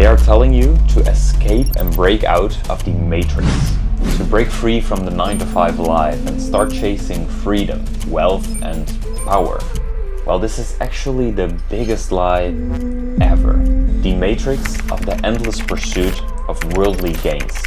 They are telling you to escape and break out of the matrix, to break free from the 9-to-5 life and start chasing freedom, wealth, and power. Well, this is actually the biggest lie ever. The matrix of the endless pursuit of worldly gains.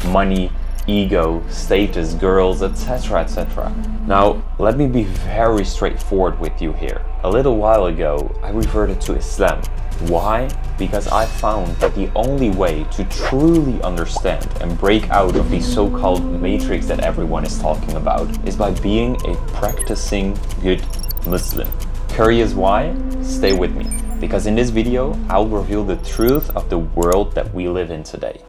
Money, ego, status, girls, etc, etc. Now, let me be very straightforward with you here. A little while ago, I reverted to Islam. Why? Because I found that the only way to truly understand and break out of the so-called matrix that everyone is talking about is by being a practicing good Muslim. Curious why? Stay with me, because in this video, I'll reveal the truth of the world that we live in today.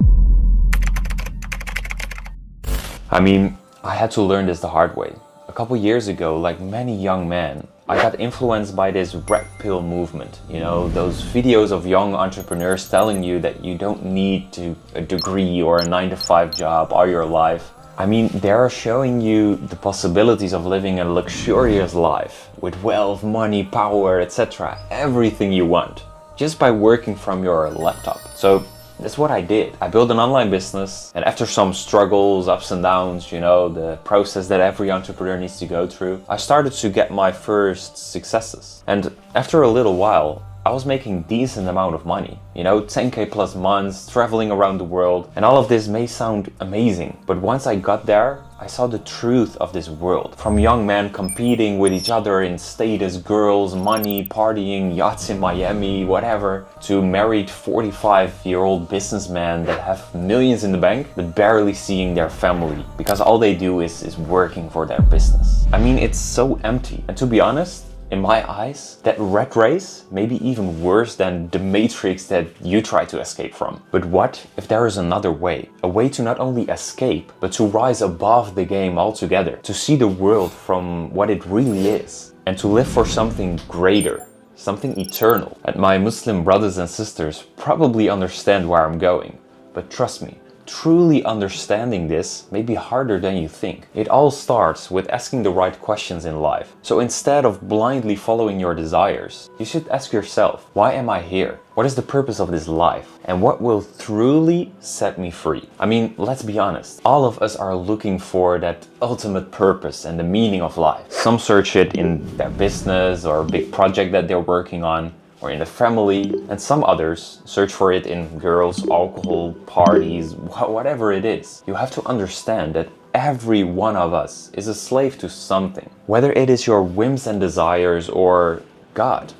I mean, I had to learn this the hard way. A couple years ago, like many young men, I got influenced by this red pill movement. You know, those videos of young entrepreneurs telling you that you don't need a degree or a 9-to-5 job all your life. I mean, they're showing you the possibilities of living a luxurious life with wealth, money, power, etc. Everything you want, just by working from your laptop. So that's what I did. I built an online business, and after some struggles, ups and downs, you know, the process that every entrepreneur needs to go through, I started to get my first successes. And after a little while, I was making decent amount of money, you know, 10K plus months, traveling around the world, and all of this may sound amazing, but once I got there, I saw the truth of this world. From young men competing with each other in status, girls, money, partying, yachts in Miami, whatever, to married 45-year-old businessmen that have millions in the bank, but barely seeing their family, because all they do is working for their business. I mean, it's so empty, and to be honest, in my eyes, that rat race may be even worse than the matrix that you try to escape from. But what if there is another way? A way to not only escape, but to rise above the game altogether, to see the world from what it really is, and to live for something greater, something eternal. And my Muslim brothers and sisters probably understand where I'm going, but trust me, truly understanding this may be harder than you think. It all starts with asking the right questions in life. So instead of blindly following your desires, you should ask yourself, why am I here? What is the purpose of this life? And what will truly set me free? I mean, let's be honest. All of us are looking for that ultimate purpose and the meaning of life. Some search it in their business or a big project that they're working on, or in the family, and some others search for it in girls, alcohol, parties, whatever it is. You have to understand that every one of us is a slave to something, whether it is your whims and desires or God.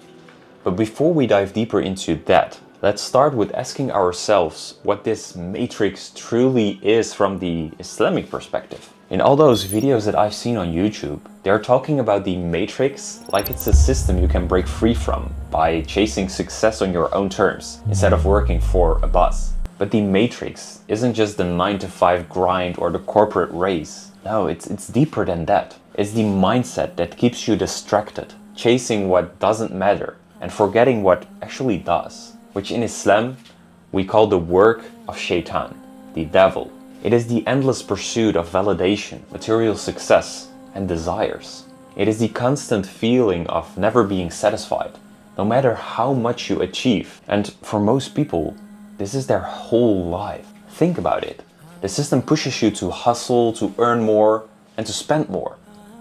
But before we dive deeper into that, let's start with asking ourselves what this matrix truly is from the Islamic perspective. In all those videos that I've seen on YouTube, they're talking about the matrix like it's a system you can break free from by chasing success on your own terms instead of working for a boss. But the matrix isn't just the 9-to-5 grind or the corporate race. No, it's deeper than that. It's the mindset that keeps you distracted, chasing what doesn't matter and forgetting what actually does, which in Islam we call the work of Shaitan, the devil. It is the endless pursuit of validation, material success, and desires. It is the constant feeling of never being satisfied, no matter how much you achieve. And for most people, this is their whole life. Think about it. The system pushes you to hustle, to earn more, and to spend more,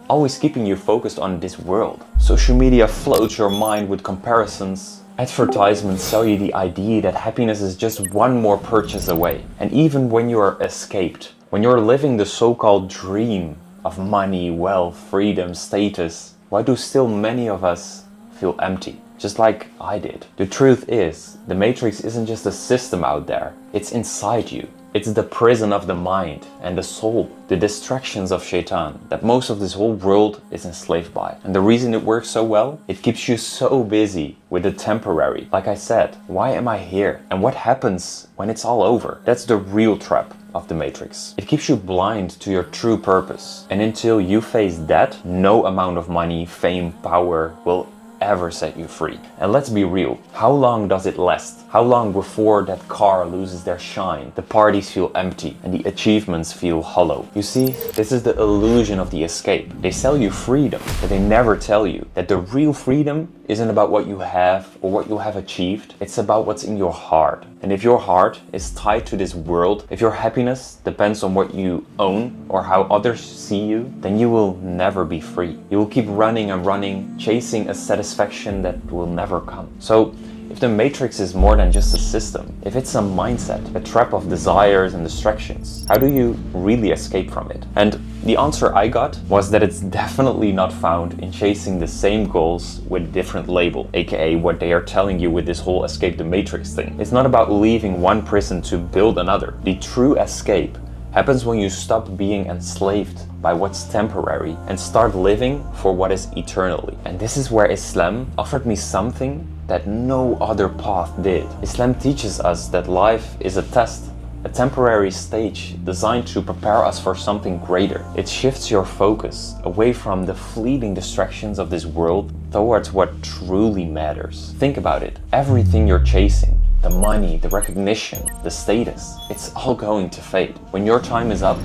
always keeping you focused on this world. Social media floats your mind with comparisons. Advertisements sell you the idea that happiness is just one more purchase away. And even when you are escaped, when you're living the so-called dream of money, wealth, freedom, status, why do still many of us feel empty? Just like I did. The truth is, the matrix isn't just a system out there, it's inside you. It's the prison of the mind and the soul, the distractions of Shaitan that most of this whole world is enslaved by. And the reason it works so well, it keeps you so busy with the temporary. Like I said, why am I here? And what happens when it's all over? That's the real trap of the matrix. It keeps you blind to your true purpose. And until you face that, no amount of money, fame, power will ever set you free. And let's be real, how long does it last? How long before that car loses their shine, the parties feel empty, and the achievements feel hollow? You see, this is the illusion of the escape. They sell you freedom, but they never tell you that the real freedom isn't about what you have or what you have achieved. It's about what's in your heart. And if your heart is tied to this world, if your happiness depends on what you own or how others see you, then you will never be free. You will keep running and running, chasing a satisfaction that will never come. So, if the matrix is more than just a system, if it's a mindset, a trap of desires and distractions, how do you really escape from it? And the answer I got was that it's definitely not found in chasing the same goals with a different label, aka what they are telling you with this whole escape the matrix thing. It's not about leaving one prison to build another. The true escape happens when you stop being enslaved by what's temporary and start living for what is eternally. And this is where Islam offered me something that no other path did. Islam teaches us that life is a test, a temporary stage designed to prepare us for something greater. It shifts your focus away from the fleeting distractions of this world towards what truly matters. Think about it. Everything you're chasing, the money, the recognition, the status, it's all going to fade. When your time is up,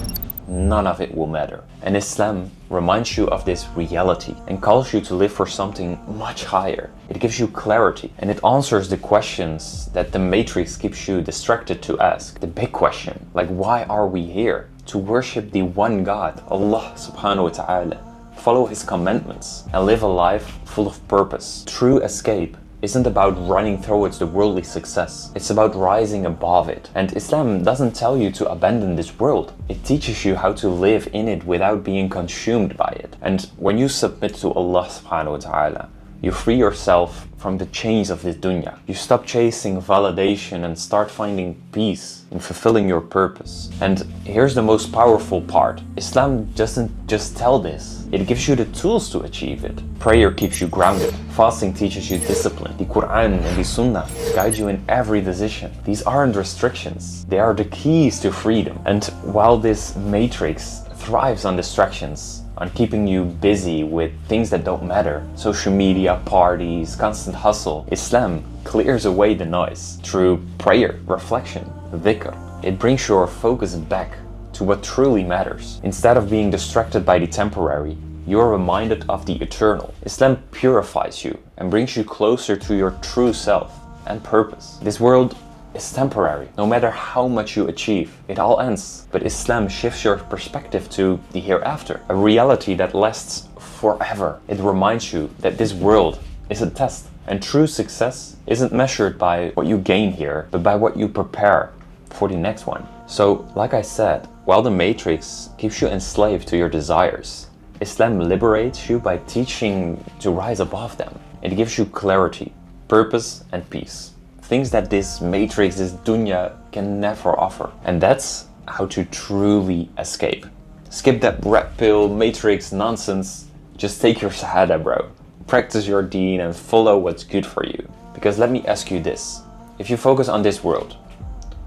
none of it will matter. And Islam reminds you of this reality and calls you to live for something much higher. It gives you clarity and it answers the questions that the matrix keeps you distracted to ask. The big question, like why are we here? To worship the one God, Allah subhanahu wa ta'ala, follow His commandments and live a life full of purpose. True escape isn't about running towards the worldly success. It's about rising above it. And Islam doesn't tell you to abandon this world. It teaches you how to live in it without being consumed by it. And when you submit to Allah subhanahu wa ta'ala, you free yourself from the chains of this dunya. You stop chasing validation and start finding peace in fulfilling your purpose. And here's the most powerful part. Islam doesn't just tell this. It gives you the tools to achieve it. Prayer keeps you grounded. Fasting teaches you discipline. The Quran and the Sunnah guide you in every decision. These aren't restrictions. They are the keys to freedom. And while this matrix thrives on distractions, on keeping you busy with things that don't matter, social media, parties, constant hustle, Islam clears away the noise through prayer, reflection, dhikr. It brings your focus back to what truly matters. Instead of being distracted by the temporary, you are reminded of the eternal. Islam purifies you and brings you closer to your true self and purpose. This world is temporary. No matter how much you achieve, it all ends. But Islam shifts your perspective to the hereafter, a reality that lasts forever. It reminds you that this world is a test, and true success isn't measured by what you gain here, but by what you prepare for the next one. So, like I said, while the matrix keeps you enslaved to your desires, Islam liberates you by teaching to rise above them. It gives you clarity, purpose, and peace. Things that this matrix, this dunya, can never offer. And that's how to truly escape. Skip that red pill, matrix nonsense. Just take your shahada, bro. Practice your deen and follow what's good for you. Because let me ask you this. If you focus on this world,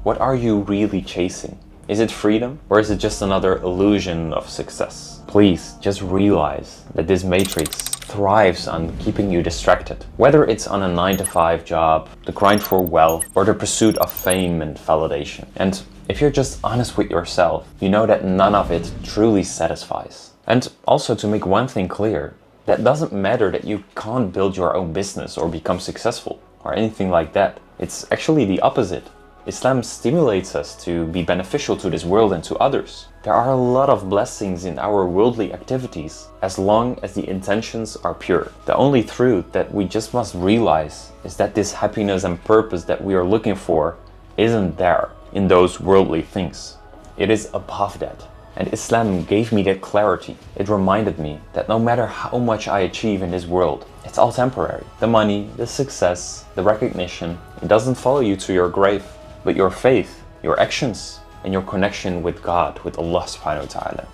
what are you really chasing? Is it freedom, or is it just another illusion of success? Please just realize that this matrix thrives on keeping you distracted. Whether it's on a 9-to-5 job, the grind for wealth, or the pursuit of fame and validation. And if you're just honest with yourself, you know that none of it truly satisfies. And also to make one thing clear, that doesn't matter that you can't build your own business or become successful or anything like that. It's actually the opposite. Islam stimulates us to be beneficial to this world and to others. There are a lot of blessings in our worldly activities as long as the intentions are pure. The only truth that we just must realize is that this happiness and purpose that we are looking for isn't there in those worldly things. It is above that. And Islam gave me that clarity. It reminded me that no matter how much I achieve in this world, it's all temporary. The money, the success, the recognition, it doesn't follow you to your grave. But your faith, your actions, and your connection with God, with Allah subhanahu wa ta'ala.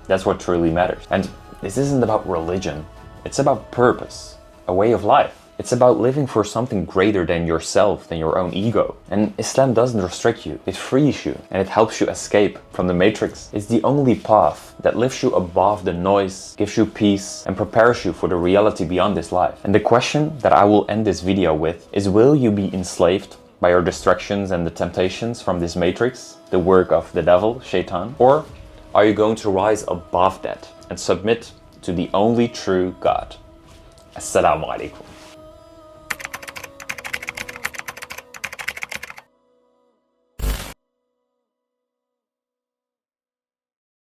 That's what truly matters. And this isn't about religion. It's about purpose, a way of life. It's about living for something greater than yourself, than your own ego. And Islam doesn't restrict you. It frees you and it helps you escape from the matrix. It's the only path that lifts you above the noise, gives you peace, and prepares you for the reality beyond this life. And the question that I will end this video with is, will you be enslaved by your distractions and the temptations from this matrix, the work of the devil, shaitan? Or are you going to rise above that and submit to the only true God? Assalamu alaikum.